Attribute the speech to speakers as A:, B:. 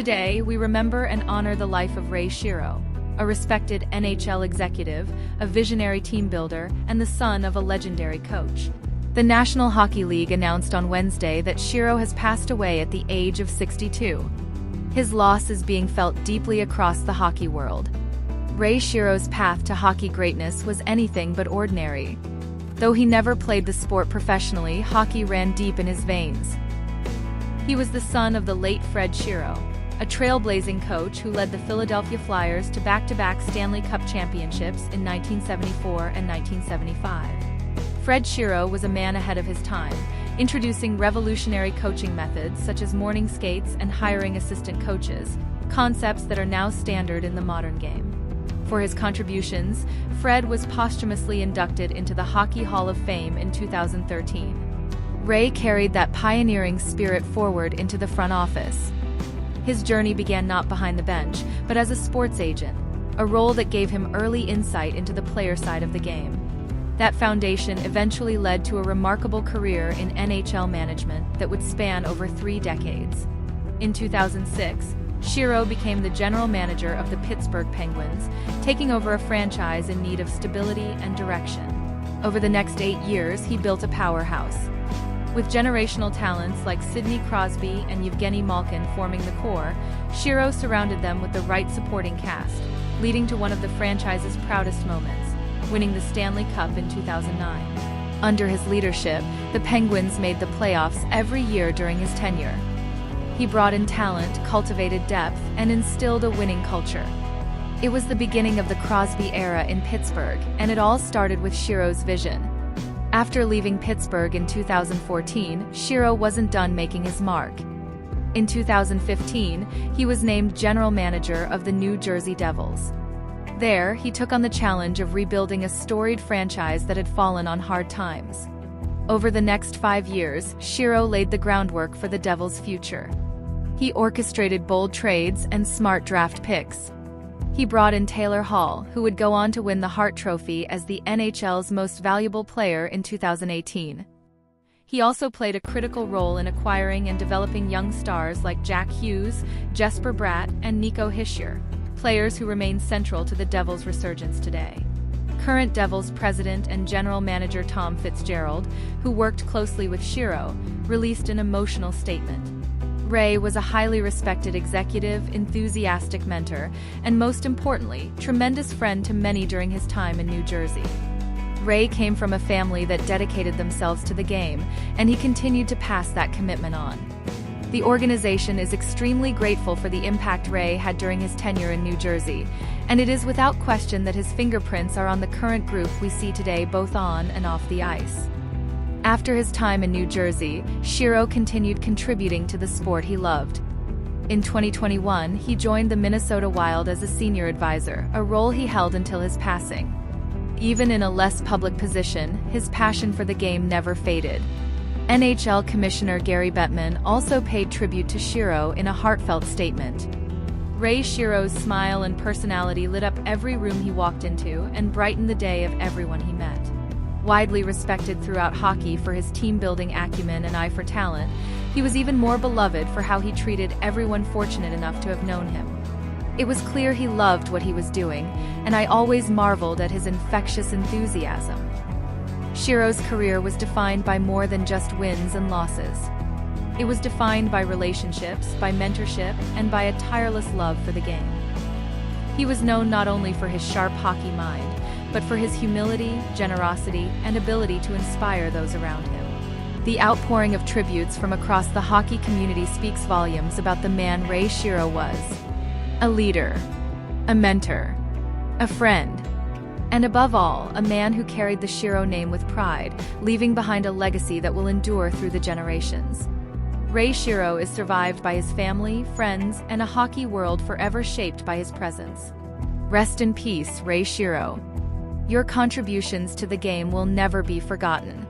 A: Today, we remember and honor the life of Ray Shero, a respected NHL executive, a visionary team builder, and the son of a legendary coach. The National Hockey League announced on Wednesday that Shero has passed away at the age of 62. His loss is being felt deeply across the hockey world. Ray Shero's path to hockey greatness was anything but ordinary. Though he never played the sport professionally, hockey ran deep in his veins. He was the son of the late Fred Shero, a trailblazing coach who led the Philadelphia Flyers to back-to-back Stanley Cup championships in 1974 and 1975. Fred Shero was a man ahead of his time, introducing revolutionary coaching methods such as morning skates and hiring assistant coaches, concepts that are now standard in the modern game. For his contributions, Fred was posthumously inducted into the Hockey Hall of Fame in 2013. Ray carried that pioneering spirit forward into the front office. His journey began not behind the bench, but as a sports agent, a role that gave him early insight into the player side of the game. That foundation eventually led to a remarkable career in NHL management that would span over 3 decades. In 2006, Shero became the general manager of the Pittsburgh Penguins, taking over a franchise in need of stability and direction. Over the next 8 years, he built a powerhouse. With generational talents like Sidney Crosby and Evgeny Malkin forming the core, Shero surrounded them with the right supporting cast, leading to one of the franchise's proudest moments, winning the Stanley Cup in 2009. Under his leadership, the Penguins made the playoffs every year during his tenure. He brought in talent, cultivated depth, and instilled a winning culture. It was the beginning of the Crosby era in Pittsburgh, and it all started with Shero's vision. After leaving Pittsburgh in 2014, Shero wasn't done making his mark. In 2015, he was named general manager of the New Jersey Devils. There, he took on the challenge of rebuilding a storied franchise that had fallen on hard times. Over the next 5 years, Shero laid the groundwork for the Devils' future. He orchestrated bold trades and smart draft picks. He brought in Taylor Hall, who would go on to win the Hart Trophy as the NHL's most valuable player in 2018. He also played a critical role in acquiring and developing young stars like Jack Hughes, Jesper Bratt, and Nico Hischier, players who remain central to the Devils' resurgence today. Current Devils president and general manager Tom Fitzgerald, who worked closely with Shero, released an emotional statement. Ray was a highly respected executive, enthusiastic mentor, and most importantly, tremendous friend to many during his time in New Jersey. Ray came from a family that dedicated themselves to the game, and he continued to pass that commitment on. The organization is extremely grateful for the impact Ray had during his tenure in New Jersey, and it is without question that his fingerprints are on the current group we see today both on and off the ice. After his time in New Jersey, Shero continued contributing to the sport he loved. In 2021, he joined the Minnesota Wild as a senior advisor, a role he held until his passing. Even in a less public position, his passion for the game never faded. NHL Commissioner Gary Bettman also paid tribute to Shero in a heartfelt statement. Ray Shero's smile and personality lit up every room he walked into and brightened the day of everyone he met. Widely respected throughout hockey for his team-building acumen and eye for talent, he was even more beloved for how he treated everyone fortunate enough to have known him. It was clear he loved what he was doing, and I always marveled at his infectious enthusiasm. Shero's career was defined by more than just wins and losses. It was defined by relationships, by mentorship, and by a tireless love for the game. He was known not only for his sharp hockey mind, but for his humility, generosity, and ability to inspire those around him. The outpouring of tributes from across the hockey community speaks volumes about the man Ray Shero was. A leader, a mentor, a friend, and above all, a man who carried the Shero name with pride, leaving behind a legacy that will endure through the generations. Ray Shero is survived by his family, friends, and a hockey world forever shaped by his presence. Rest in peace, Ray Shero. Your contributions to the game will never be forgotten.